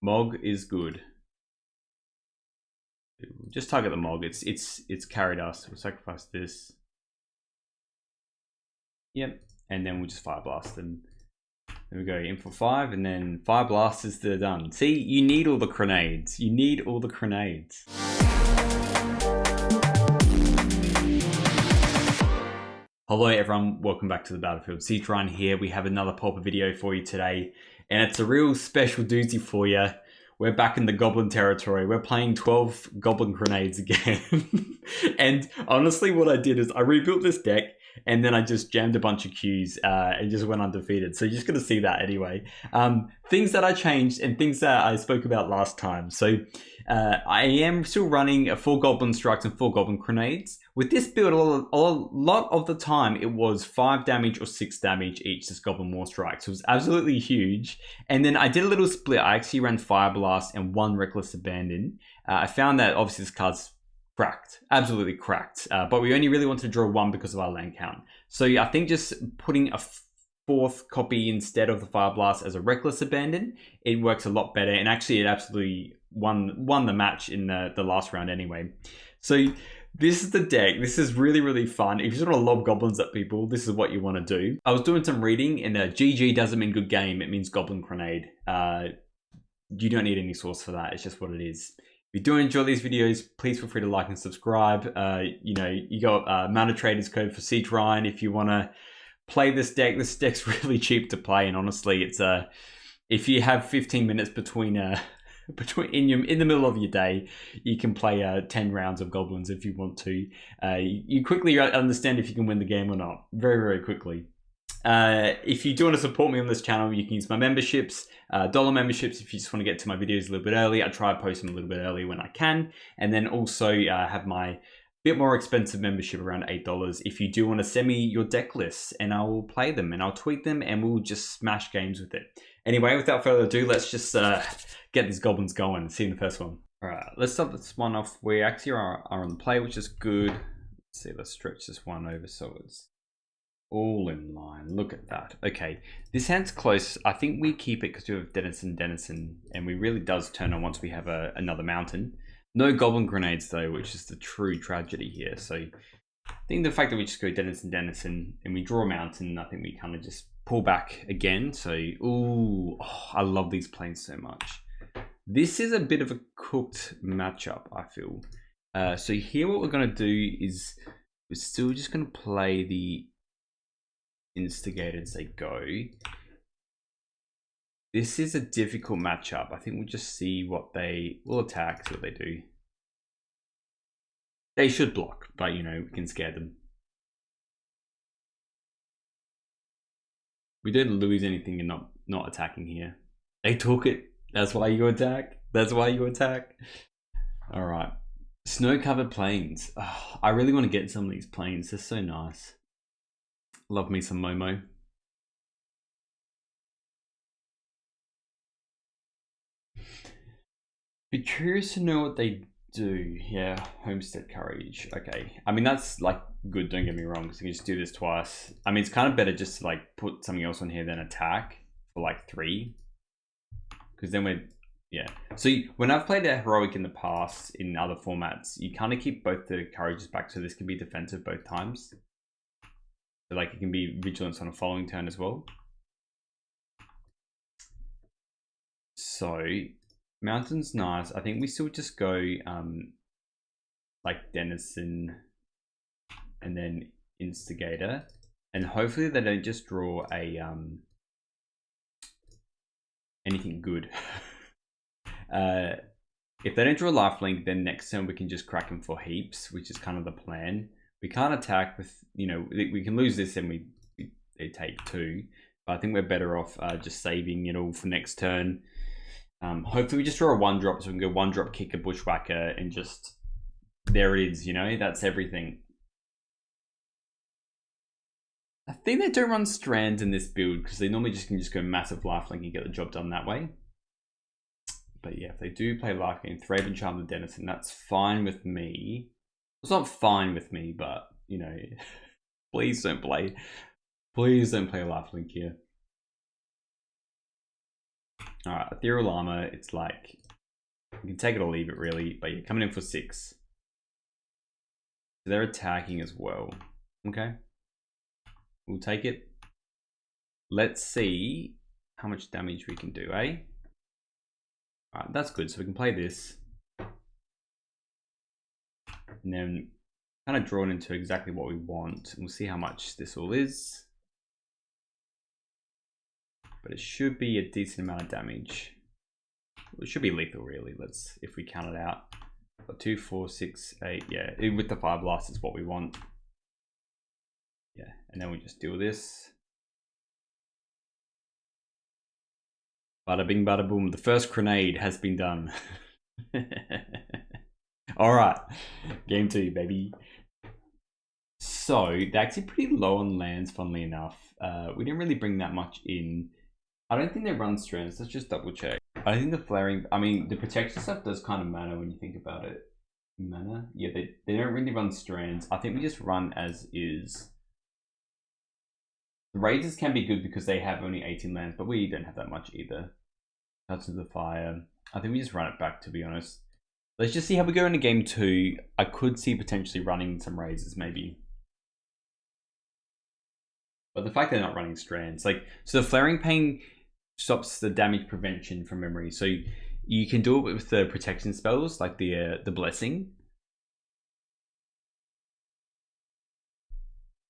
Mog is good. Just target the Mog. It's carried us. We'll sacrifice this. Yep. And then we'll just Fire Blast them. There we go, in for 5, and then Fire Blasters, they're done. See, you need all the grenades. You need all the grenades. Hello everyone, welcome back to the battlefield. Tron here. We have another Pauper video for you today, and it's a real special doozy for you. We're back in the goblin territory. We're playing 12 goblin grenades again. And honestly, what I did is I rebuilt this deck, and then I just jammed a bunch of Qs and just went undefeated. So you're just going to see that anyway. Things that I changed and things that I spoke about last time. So I am still running 4 goblin strikes and 4 goblin grenades. With this build, a lot of the time, it was 5 damage or 6 damage each, this goblin war strike. So it was absolutely huge. And then I did a little split. I actually ran Fire Blast and 1 Reckless Abandon. I found that obviously this card's cracked, absolutely cracked. But we only really wanted to draw 1 because of our land count. So I think just putting a 4th copy instead of the Fire Blast as a Reckless Abandon, it works a lot better. And actually it absolutely won the match in the last round anyway. So this is the deck. This is really, really fun. If you just want to lob goblins at people, this is what you want to do. I was doing some reading, and GG doesn't mean good game. It means goblin grenade. You don't need any source for that. It's just what it is. If you do enjoy these videos, please feel free to like and subscribe. You got Mana Traders code for Tron if you want to play this deck. This deck's really cheap to play, and honestly, it's if you have 15 minutes between in the middle of your day, you can play 10 rounds of goblins if you want to. You quickly understand if you can win the game or not, very, very quickly. If you do want to support me on this channel, you can use my memberships, dollar memberships. If you just want to get to my videos a little bit early, I try to post them a little bit early when I can. And then also have my bit more expensive membership around $8 if you do want to send me your deck lists, and I will play them and I'll tweak them and we'll just smash games with it. Anyway, without further ado, let's just get these goblins going. See you in the first one. All right, let's start this one off. We actually are on the play, which is good. Let's see, let's stretch this one over so it's all in line. Look at that. Okay, this hand's close. I think we keep it because we have Denizen, and we really does turn on once we have another mountain. No goblin grenades though, which is the true tragedy here. So I think the fact that we just go Denizen and we draw a mountain, I think we kind of just pull back again. So, ooh, oh, I love these planes so much. This is a bit of a cooked matchup, I feel. So here what we're going to do is we're still just going to play the Instigator as they go. This is a difficult matchup. I think we'll just see what they will attack, see what they do. They should block, but you know, we can scare them. We didn't lose anything in not attacking here. They took it. That's why you attack. That's why you attack. All right. Snow-covered plains. Oh, I really want to get some of these plains. They're so nice. Love me some Momo. Be curious to know what they do. Yeah, Homestead Courage. Okay. I mean, that's like good, don't get me wrong, because you can just do this twice. I mean, it's kind of better just to like put something else on here than attack for like 3. Because then we're, yeah. So when I've played a heroic in the past in other formats, you kind of keep both the courages back, so this can be defensive both times. So like it can be vigilance on a following turn as well. So mountain's nice. I think we still just go like Denizen and then Instigator, and hopefully they don't just draw a anything good. If they don't draw a lifelink, then next turn we can just crack them for heaps, which is kind of the plan. We can't attack with, you know, we can lose this and they take 2. But I think we're better off just saving it all for next turn. Hopefully we just draw a 1-drop so we can go 1-drop, kick a bushwhacker, and just, there it is, you know, that's everything. I think they do run strands in this build because they normally just can just go massive lifelink and get the job done that way. But yeah, if they do play lifelink, Thraben Charm the Denizen, that's fine with me. It's not fine with me, but you know, please don't play a lifelink here. Alright, Ethereal Armor, it's like, you can take it or leave it really, but you're coming in for 6. So they're attacking as well. Okay. We'll take it. Let's see how much damage we can do, eh? Alright, that's good. So we can play this. And then kind of drawn into exactly what we want. We'll see how much this all is. But it should be a decent amount of damage. It should be lethal really, if we count it out. But 2, 4, 6, 8, yeah. With the Fire Blast is what we want. Yeah, and then we just deal this. Bada bing, bada boom. The first grenade has been done. Alright, game 2, baby. So, they're actually pretty low on lands, funnily enough. We didn't really bring that much in. I don't think they run strands. Let's just double check. I think the flaring, I mean, the protection stuff does kind of matter when you think about it. Mana? Yeah, they don't really run strands. I think we just run as is. The Raiders can be good because they have only 18 lands, but we don't have that much either. Touch of the Fire. I think we just run it back, to be honest. Let's just see how we go into game 2. I could see potentially running some Razors, maybe. But the fact they're not running strands, like, so the Flaring Pain stops the damage prevention from memory. So you can do it with the protection spells, like the Blessing.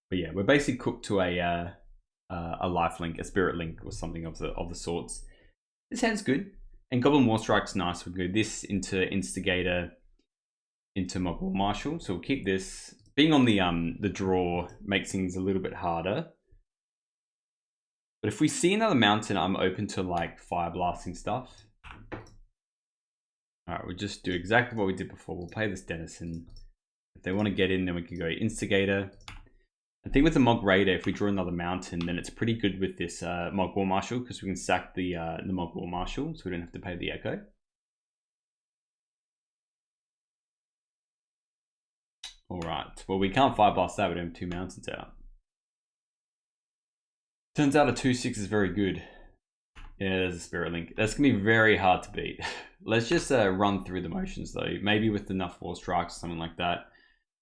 But yeah, we're basically cooked to a life link, a spirit link, or something of the sorts. This hand's good, and Goblin War Strike's nice. We'll go this into Instigator, into Mogul Marshal. So we'll keep this. Being on the draw makes things a little bit harder. But if we see another mountain, I'm open to like fire blasting stuff. All right, we'll just do exactly what we did before. We'll play this Denizen. If they want to get in, then we can go Instigator. I think with the Mog Raider, if we draw another mountain, then it's pretty good with this Mog War Marshal because we can sack the Mog War Marshal, so we don't have to pay the Echo. All right. Well, we can't fire blast that. We don't have 2 mountains out. Turns out a 2/6 is very good. Yeah, there's a Spirit Link. That's gonna be very hard to beat. Let's just run through the motions though. Maybe with enough War Strikes or something like that.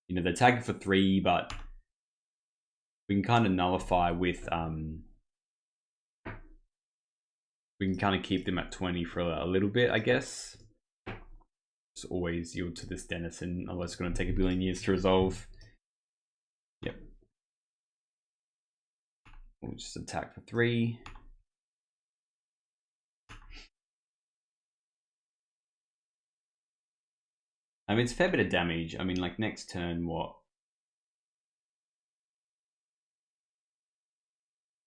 You know, they're tagging for 3, but we can kind of nullify with we can kind of keep them at 20 for a little bit, I guess. Just always yield to this Denizen, otherwise it's going to take a billion years to resolve. Yep. We'll just attack for 3. I mean, it's a fair bit of damage. I mean, like next turn, what?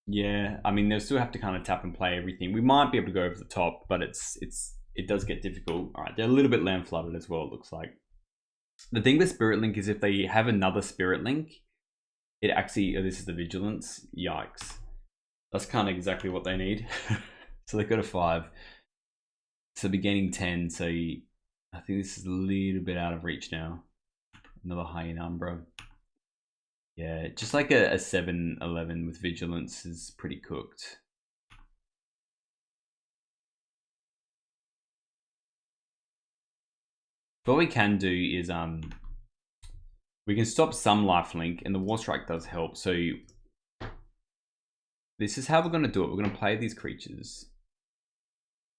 Yeah, I mean, they'll still have to kind of tap and play everything. We might be able to go over the top, but it does get difficult. All right, they're a little bit land flooded as well, it looks like. The thing with Spirit Link is if they have another Spirit Link, it actually, oh, this is the Vigilance. Yikes. That's kind of exactly what they need. So they've got a 5. So they're gaining 10, so I think this is a little bit out of reach now. Another high in Umbra. Yeah, just like a 7/11 with Vigilance is pretty cooked. What we can do is we can stop some lifelink, and the War Strike does help. So this is how we're going to do it. We're going to play these creatures,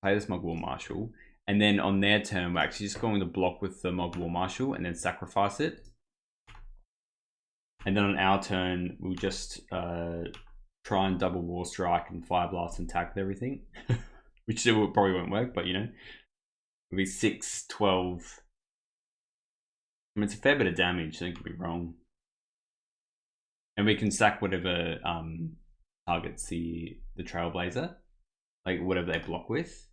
play this Mog War Marshal, and then on their turn, we're actually just going to block with the Mog War Marshal and then sacrifice it. And then on our turn, we'll just try and double War Strike and Fire Blast and attack with everything. Which still probably won't work, but you know. It'll be 6, 12. I mean, it's a fair bit of damage, so it could be wrong. And we can sack whatever targets the Trailblazer. Like whatever they block with.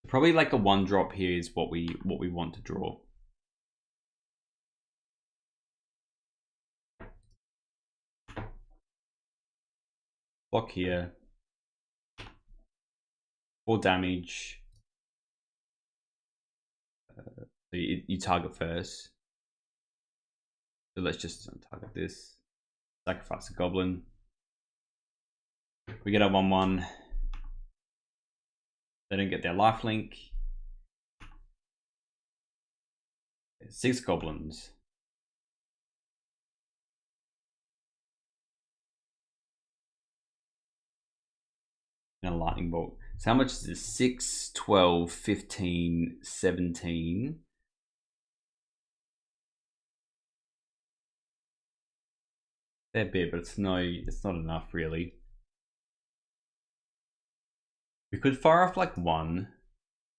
Probably like a 1-drop here is what we want to draw. Block here. 4 damage. So you target first. So let's just target this. Sacrifice a goblin. We get a 1/1. They don't get their lifelink. 6 goblins. And a lightning bolt. So how much is this? 6, 12, 15, 17. They're big, but it's not enough really. We could fire off like 1,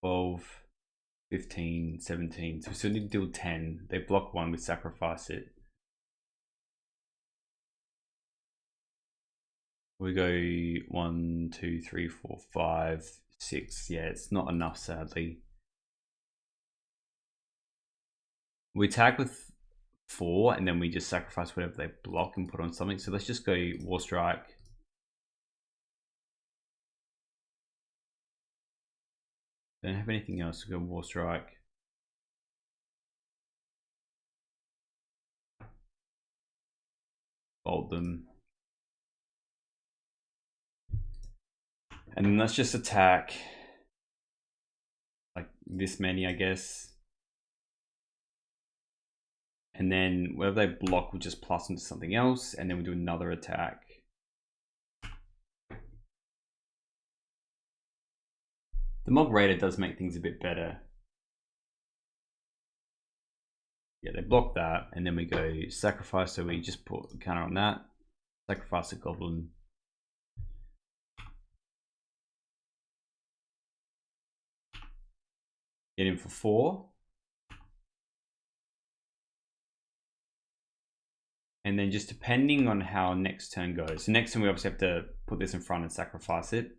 12, 15, 17. So we still need to deal 10. They block 1, we sacrifice it. We go 1, 2, 3, 4, 5, 6. Yeah, it's not enough, sadly. We attack with 4, and then we just sacrifice whatever they block and put on something. So let's just go War Strike. Don't have anything else to go War Strike. Bolt them. And then let's just attack like this many, I guess. And then wherever they block, we'll just plus into something else, and then we'll do another attack. The Mog Raider does make things a bit better. Yeah, they block that, and then we go sacrifice, so we just put a counter on that. Sacrifice a goblin. Get in for 4. And then just depending on how next turn goes. So next turn we obviously have to put this in front and sacrifice it.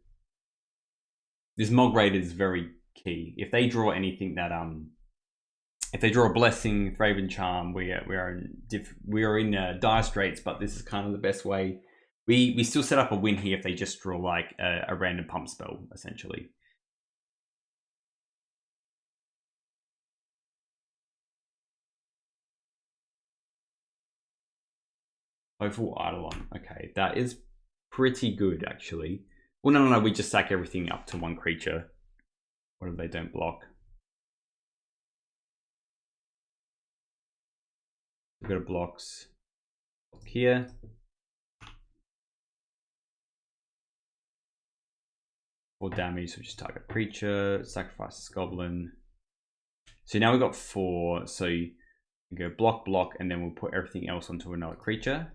This Mog Raider is very key. If they draw anything that if they draw a Blessing, Raven Charm, we are in dire straits. But this is kind of the best way. We still set up a win here if they just draw like a random pump spell, essentially. Overall Eidolon. Okay, that is pretty good actually. Well, no, we just sack everything up to 1 creature. What if they don't block? We've got a blocks here. For damage, so just target creature, sacrifice this goblin. So now we've got 4. So you go block, block, and then we'll put everything else onto another creature.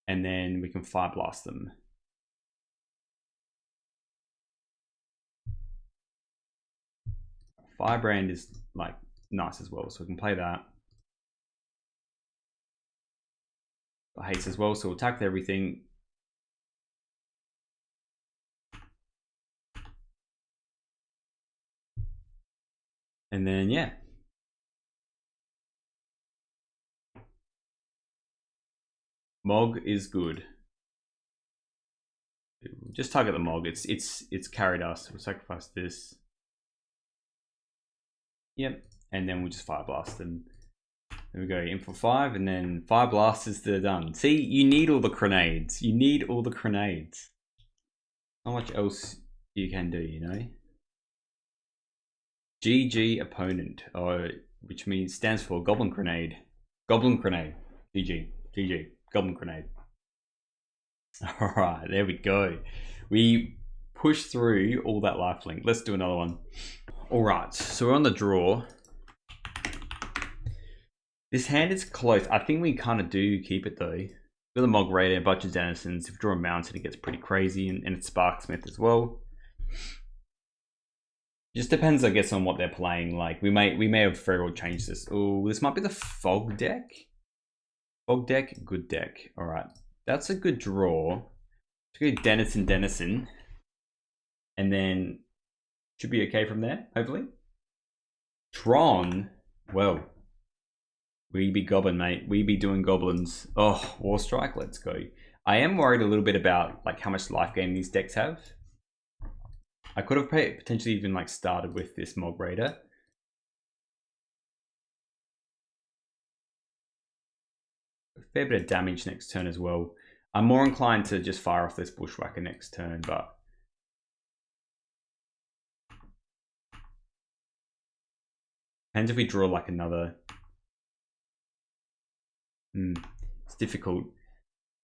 And then we can Fire Blast them. Firebrand is like nice as well, so we can play that. Haste as well, so we'll attack with everything. And then yeah. Mog is good. Just target the Mog. It's carried us. We'll sacrifice this. Yep. And then we'll just Fire Blast them. Then we go in for 5, and then Fire Blasters, they're done. See, you need all the grenades. You need all the grenades. Not much else you can do, you know? GG opponent, which means stands for Goblin Grenade. Goblin Grenade. GG. Goblin Grenade. Alright, there we go. We pushed through all that lifelink. Let's do another one. Alright, so we're on the draw. This hand is close. I think we kind of do keep it though. With a Mog Raider, a bunch of Denizens. If we draw a Mountain, it gets pretty crazy, and it's Sparksmith as well. Just depends, I guess, on what they're playing. Like we may have very well changed this. Oh, this might be the Fog deck. Fog deck, good deck. All right, that's a good draw. Let's go Denizen, and then should be okay from there. Hopefully, Tron. Well, we be goblin, mate. We be doing goblins. Oh, War Strike. Let's go. I am worried a little bit about like how much life gain these decks have. I could have potentially even like started with this Mog Raider. A fair bit of damage next turn as well. I'm more inclined to just fire off this Bushwhacker next turn, but depends if we draw like another. It's difficult.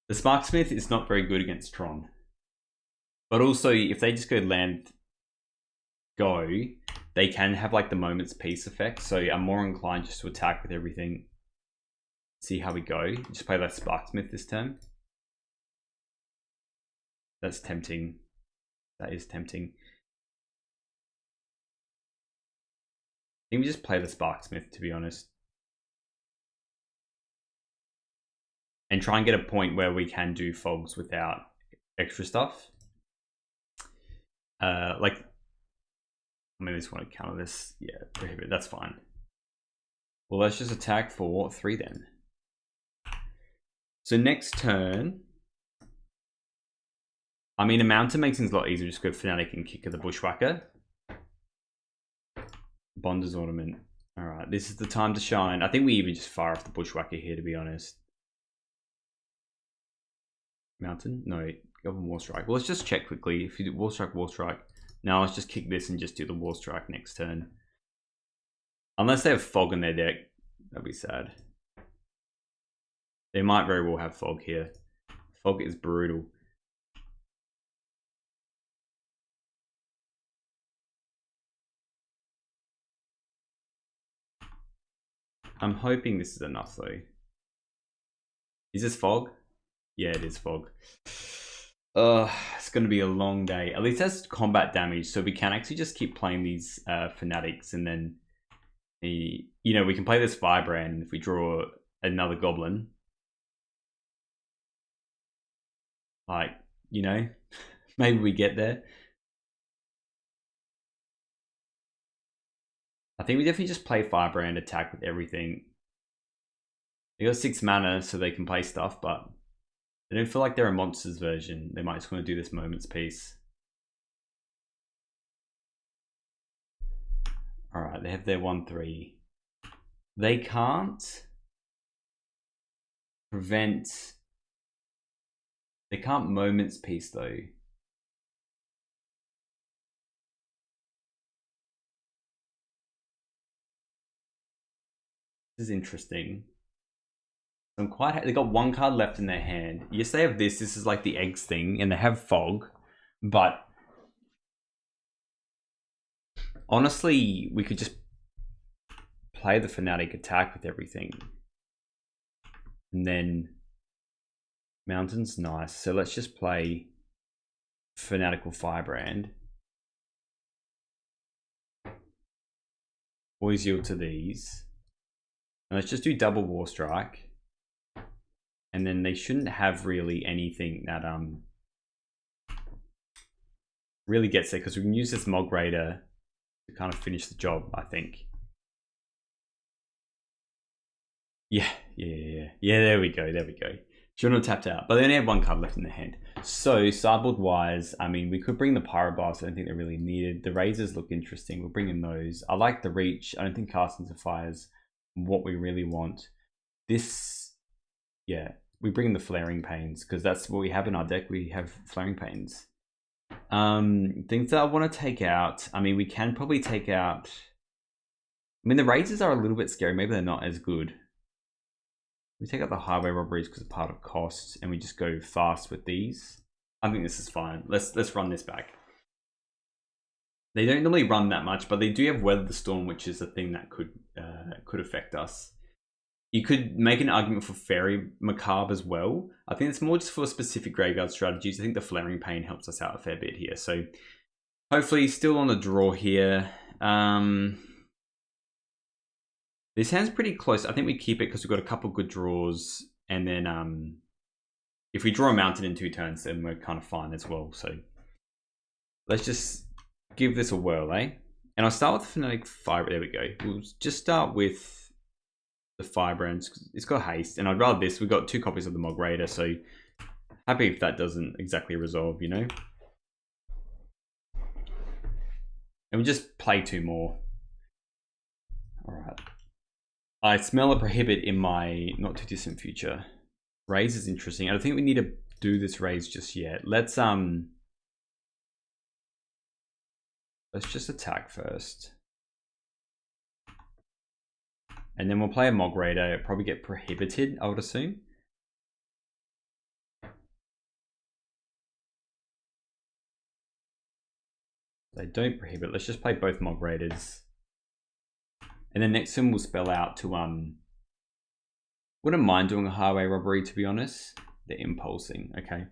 The Sparksmith is not very good against Tron. But also, if they just go land, go, they can have like the moment's peace effect. So I'm more inclined just to attack with everything. See how we go. Just play that Sparksmith this turn. That's tempting. That is tempting. I think we just play the Sparksmith, to be honest. And try and get a point where we can do fogs without extra stuff. Like, I mean, I just want to counter this. Yeah, prohibit, that's fine. Well, let's just attack for 3 then. So next turn, I mean, a mountain makes things a lot easier. Just go Fanatic and kick at the Bushwhacker. Bonder's Ornament. All right, this is the time to shine. I think we even just fire off the Bushwhacker here, to be honest. Mountain? No, Goblin War Strike. Well, let's just check quickly. If you do War Strike, War Strike. Now let's just kick this and just do the War Strike next turn. Unless they have Fog in their deck, that'd be sad. They might very well have Fog here. Fog is brutal. I'm hoping this is enough though. Is this Fog? Yeah, it is Fog. It's going to be a long day. At least that's combat damage, so we can actually just keep playing these Fanatics, and then we can play this Firebrand, and if we draw another Goblin, like, maybe we get there. I think we definitely just play Firebrand, attack with everything. They got 6 mana, so they can play stuff, but they don't feel like they're a monsters version. They might just want to do this moment's peace. Alright, they have their 1/3. They can't prevent... They can't moment's peace though. This is interesting. I'm quite. They got 1 card left in their hand. Yes, they have this. This is like the eggs thing, and they have Fog. But honestly, we could just play the Fanatic, attack with everything, and then Mountain's nice. So let's just play Fanatical Firebrand. Always yield to these. And let's just do double War Strike. And then they shouldn't have really anything that really gets there, because we can use this Mog Raider to kind of finish the job, I think. Yeah, there we go. Shouldn't have tapped out, but they only have 1 card left in their hand. So sideboard wise, I mean, we could bring the Pyroblast. I don't think they're really needed. The Razors look interesting. We'll bring in those. I like the Reach. I don't think Cast into Fire is what we really want. This, yeah, we bring in the Flaring Pains, because that's what we have in our deck. We have Flaring Pains. Things that I want to take out. I mean, we can probably take out... I mean, the Razors are a little bit scary. Maybe they're not as good. We take out the Highway Robberies because it's part of cost, and we just go fast with these. I think this is fine. Let's run this back. They don't normally run that much, but they do have Weather the Storm, which is a thing that could affect us. You could make an argument for Fairy Macabre as well. I think it's more just for specific graveyard strategies. I think the Flaring Pain helps us out a fair bit here. So hopefully still on the draw here. This hand's pretty close. I think we keep it because we've got a couple good draws. And then if we draw a Mountain in 2 turns, then we're kind of fine as well. So let's just give this a whirl, eh? And I'll start with Fanatic Fire. There we go. We'll just start with the Firebrands. It's got haste, and I'd rather this. We've got 2 copies of the Mog Raider, so happy if that doesn't exactly resolve, And we just play 2 more. Alright. I smell a Prohibit in my not too distant future. Raise is interesting. I think we need a do this raise just yet. Let's just attack first. And then we'll play a Mog Raider. It'll probably get prohibited, I would assume. They don't prohibit. Let's just play both Mog Raiders. And then next turn we'll spell out to wouldn't mind doing a highway robbery, to be honest. They're impulsing, okay.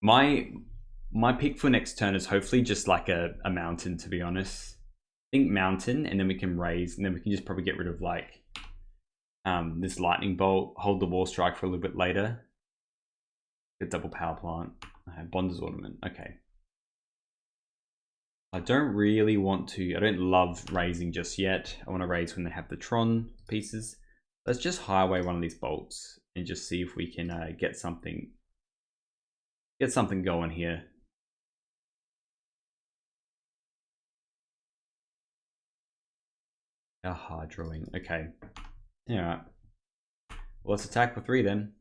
My pick for next turn is hopefully just like a mountain, to be honest. I think mountain, and then we can raise, and then we can just probably get rid of like this lightning bolt, hold the wall strike for a little bit later. Get double power plant. Bonder's ornament, okay. I don't really want to, I don't love raising just yet. I want to raise when they have the Tron pieces. Let's just highway one of these bolts and just see if we can get something going here. A hard drawing, okay. Alright. Well, let's attack for 3 then.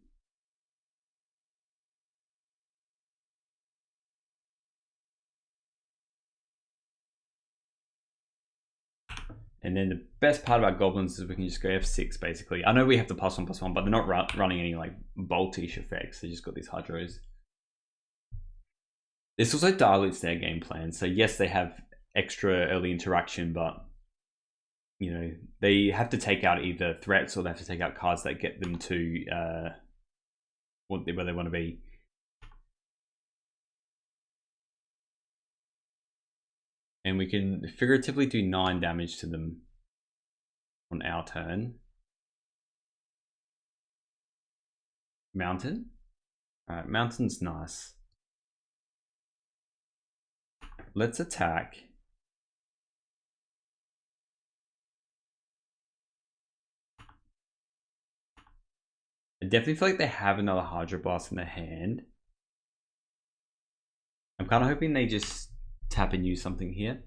And then the best part about goblins is we can just go F6 basically. I know we have the +1/+1, but they're not running any like boltish effects. They just got these hydros. This also dilutes their game plan. So yes, they have extra early interaction, but you know, they have to take out either threats or they have to take out cards that get them to where they want to be. And we can figuratively do 9 damage to them on our turn. Mountain? Alright, mountain's nice. Let's attack. I definitely feel like they have another Hydro Blast in their hand. I'm kind of hoping they just tap and use something here.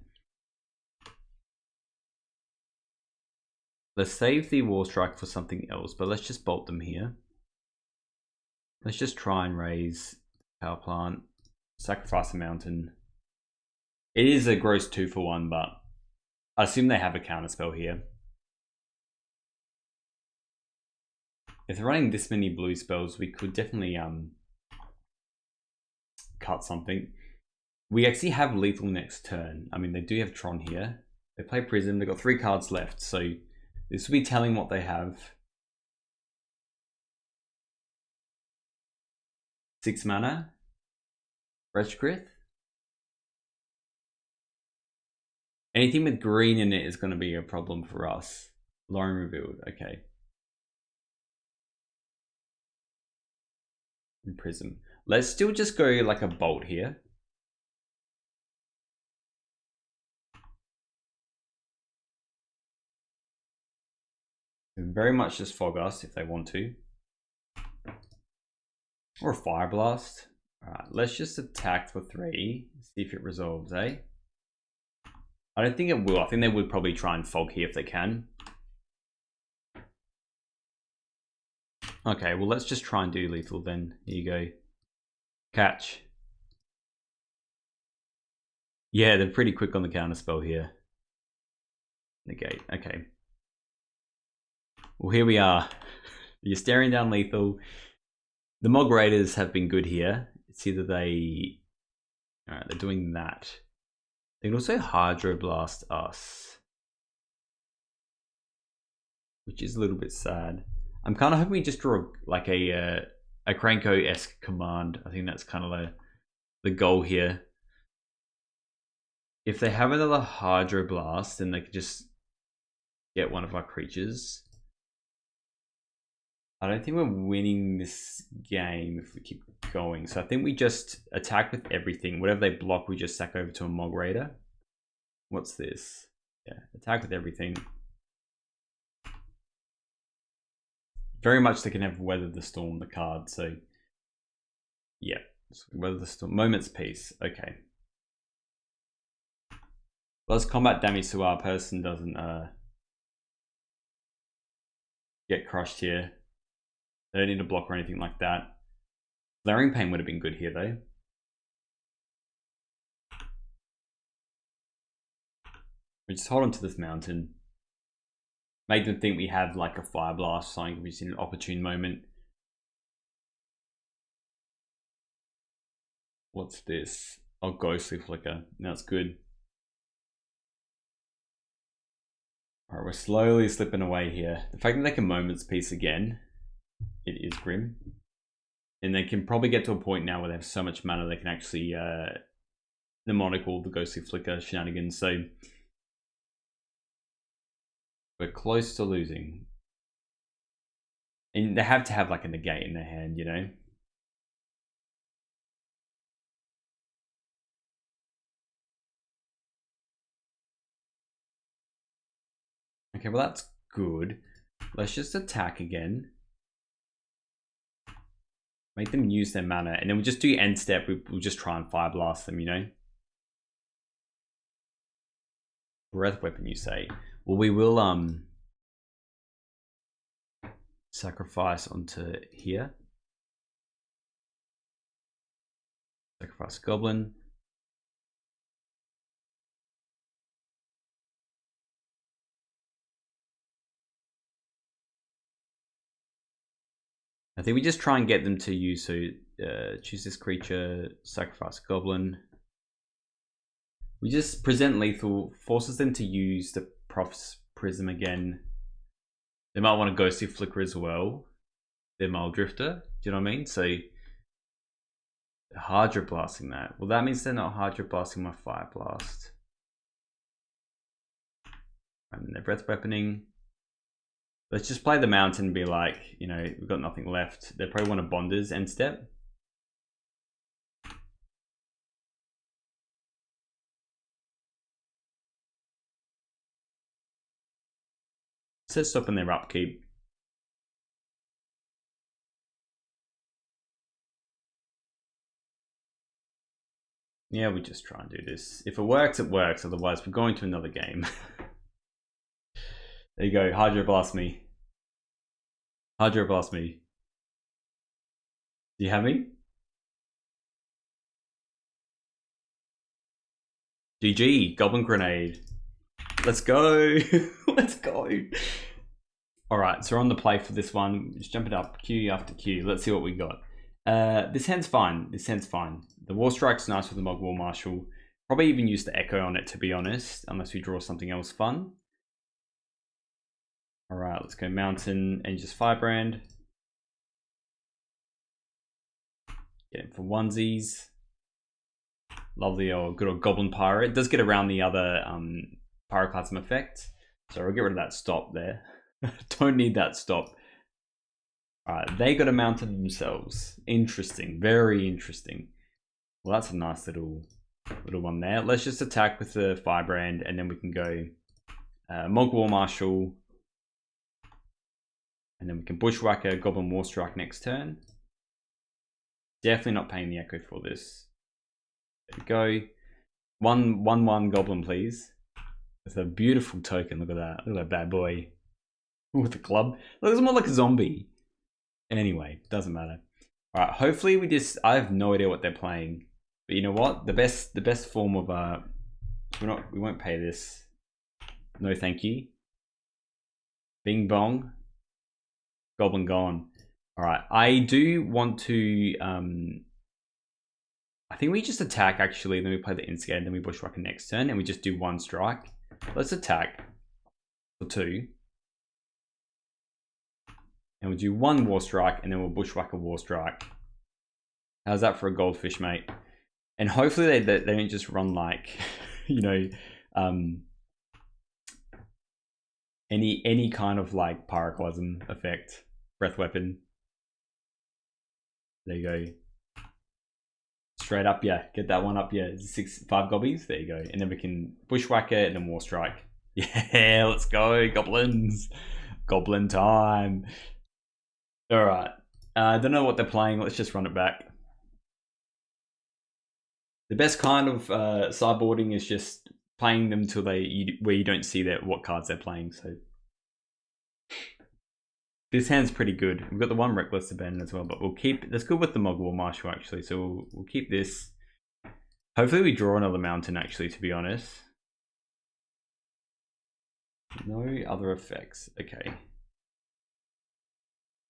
Let's save the War Strike for something else, but let's just bolt them here. Let's just try and raise power plant, sacrifice a mountain. It is a gross 2-for-1, but I assume they have a counterspell here. If they're running this many blue spells, we could definitely cut something. We actually have lethal next turn. I mean, they do have Tron here. They play Prism. They've got 3 cards left, so this will be telling what they have. 6 mana. Reshkrith. Anything with green in it is going to be a problem for us. Lauren revealed. Okay. And Prism. Let's still just go like a bolt here. Very much just fog us if they want to. Or a Fire Blast. Alright, let's just attack for 3. See if it resolves, eh? I don't think it will. I think they would probably try and fog here if they can. Okay, well let's just try and do lethal then. Here you go. Catch. Yeah, they're pretty quick on the counterspell here. Negate, okay. Well, here we are. You're staring down lethal. The Mog Raiders have been good here. It's either they... Alright, they're doing that. They can also Hydro Blast us, which is a little bit sad. I'm kind of hoping we just draw like a Kranko-esque command. I think that's kind of the goal here. If they have another Hydro Blast, then they could just get one of our creatures. I don't think we're winning this game if we keep going. So I think we just attack with everything. Whatever they block, we just sack over to a Mog Raider. What's this? Yeah, attack with everything. Very much they can have Weather the Storm, the card. So yeah, Weather the Storm. Moment's Peace. Okay. Plus combat damage so our person doesn't get crushed here. They don't need a block or anything like that. Glaring Pain would have been good here though. We just hold on to this mountain. Make them think we have like a Fire Blast, something we see an opportune moment. What's this? Oh, Ghostly Flicker. That's good. Alright, we're slowly slipping away here. The fact that they can Moment's Peace again, it is grim. And they can probably get to a point now where they have so much mana they can actually mnemonic all the Ghostly Flicker shenanigans. So we're close to losing. And they have to have like a negate in their hand, you know? Okay, well that's good. Let's just attack again. Make them use their mana, and then we'll just do end step. We'll just try and Fire Blast them, you know? Breath Weapon, you say? Well, we will sacrifice onto here. Sacrifice Goblin. I think we just try and get them to use, so choose this creature, sacrifice Goblin. We just present lethal, forces them to use the Proph's Prism again. They might want a Ghostly Flicker as well. Their Mile Drifter, do you know what I mean? So, Hydro Blasting that. Well, that means they're not Hydro Blasting my Fire Blast. And they're Breath Weaponing. Let's just play the mountain and be like, you know, we've got nothing left. They probably want a Bonders end step. Set stop in their upkeep. Yeah, we just try and do this. If it works, it works. Otherwise, we're going to another game. There you go. Hydro Blast me. Hydro Blast me. Do you have me? GG. Goblin Grenade. Let's go. Let's go. Alright, so we're on the play for this one. Just jump it up. Q after Q. Let's see what we got. This hand's fine. This hand's fine. The War Strike's nice with the Mog War Marshal. Probably even use the Echo on it, to be honest. Unless we draw something else fun. Alright, let's go Mountain and just Firebrand. Get him for onesies. Lovely old good old Goblin Pirate. It does get around the other Pyroclasm effect. So we'll get rid of that stop there. Don't need that stop. Alright, they got a Mountain themselves. Interesting. Very interesting. Well, that's a nice little one there. Let's just attack with the Firebrand and then we can go Mog War Marshal. And then we can Bushwhacker, Goblin War Strike next turn. Definitely not paying the Echo for this. There we go. 1/1 Goblin, please. It's a beautiful token. Look at that. Look at that bad boy. With the club. Looks more like a zombie. Anyway, doesn't matter. Alright, hopefully we just... I have no idea what they're playing. But you know what? The best form of... we won't pay this. No thank you. Bing bong. Goblin gone. Alright, I do want to... I think we just attack actually, then we play the Instigate, then we Bushwhacker next turn, and we just do 1 strike. Let's attack for 2. And we'll do 1 War Strike, and then we'll Bushwhacker War Strike. How's that for a Goldfish, mate? And hopefully they don't just run like, you know, any kind of like Pyroclasm effect. Breath Weapon. There you go. Straight up, yeah. Get that one up, yeah. 5 gobbies. There you go. And then we can Bushwhacker and then War Strike. Yeah, let's go, Goblins. Goblin time. Alright. I don't know what they're playing. Let's just run it back. The best kind of sideboarding is just playing them till where you don't see what cards they're playing. So This hand's pretty good. We've got the one Reckless Abandon as well, but we'll keep... Let's go with the Mogwai Marshal, actually. So we'll keep this. Hopefully we draw another mountain, actually, to be honest. No other effects. Okay.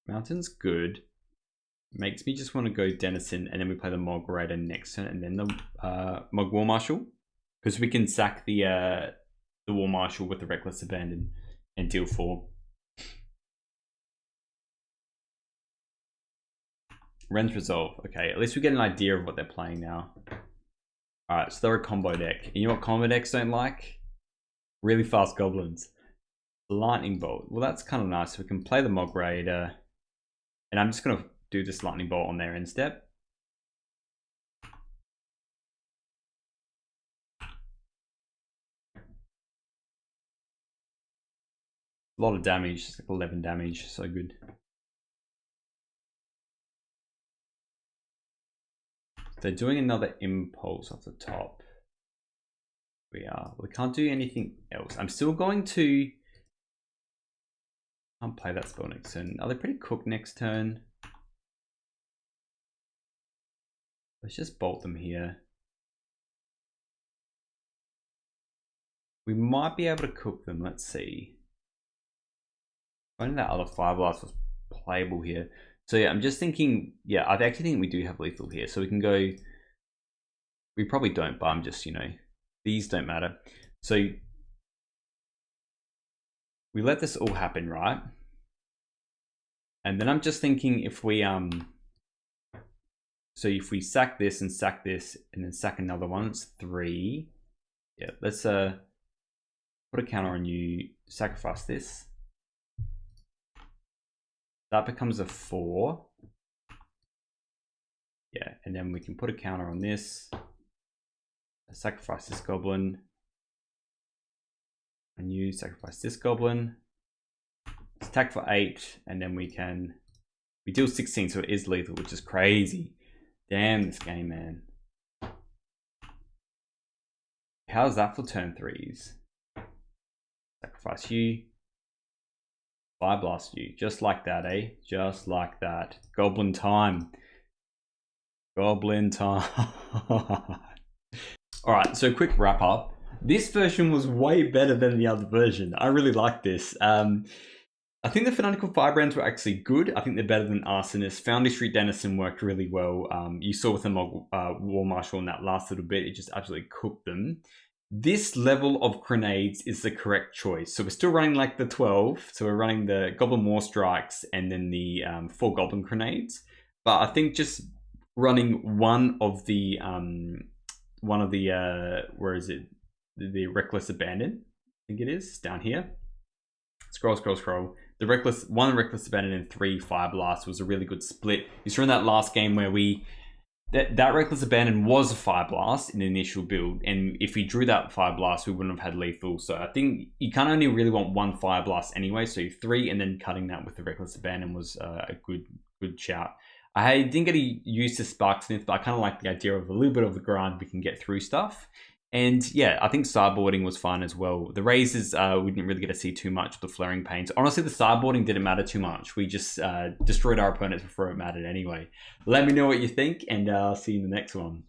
Mountain's good. Makes me just want to go Denizen, and then we play the Mog Raider next turn, and then the Mog War Marshal. Because we can sack the War Marshal with the Reckless Abandon and deal 4. Ren's Resolve. Okay, at least we get an idea of what they're playing now. Alright, so they're a combo deck. You know what combo decks don't like? Really fast goblins. Lightning Bolt. Well, that's kind of nice. We can play the Mog Raider. And I'm just going to do this Lightning Bolt on their end step. A lot of damage. It's like 11 damage. So good. They're doing another Impulse off the top. We can't do anything else. I'm still going to... Can't play that spell next turn. Are they pretty cooked next turn? Let's just bolt them here. We might be able to cook them. Let's see. If only that other Fire Blast was playable here. So yeah, I'm just thinking, yeah, I actually think we do have lethal here. So we can go, we probably don't, but I'm just, you know, these don't matter. So we let this all happen, right? And then I'm just thinking if we, so if we sack this and then sack another one, it's 3. Yeah, let's put a counter on you, sacrifice this. That becomes a 4. Yeah, and then we can put a counter on this. Sacrifice this goblin. And you sacrifice this goblin. Let's attack for 8, and then we deal 16, so it is lethal, which is crazy. Damn this game, man. How's that for turn 3s? Sacrifice you. Fire Blast you. Just like that, eh? Just like that. Goblin time. Goblin time. Alright, so quick wrap up. This version was way better than the other version. I really like this. I think the Fanatical Firebrands were actually good. I think they're better than Arsonist. Foundry Street Denizen worked really well. You saw with the War Marshal in that last little bit, it just absolutely cooked them. This level of grenades is the correct choice. So we're still running like the 12. So we're running the Goblin War Strikes and then the 4 Goblin Grenades. But I think just running one of the where is it? The Reckless Abandon, I think it is, down here. Scroll. The one Reckless Abandon and 3 Fire Blast was a really good split. You saw in that last game where that Reckless Abandon was a Fire Blast in the initial build, and if we drew that Fire Blast, we wouldn't have had lethal. So I think you can't only really want 1 Fire Blast anyway, so 3 and then cutting that with the Reckless Abandon was a good shout. I didn't get to use the Sparksmith, but I kind of like the idea of a little bit of the grind we can get through stuff. And yeah, I think sideboarding was fine as well. The razors, we didn't really get to see too much of the flaring pains. Honestly, the sideboarding didn't matter too much. We just destroyed our opponents before it mattered anyway. Let me know what you think, and I'll see you in the next one.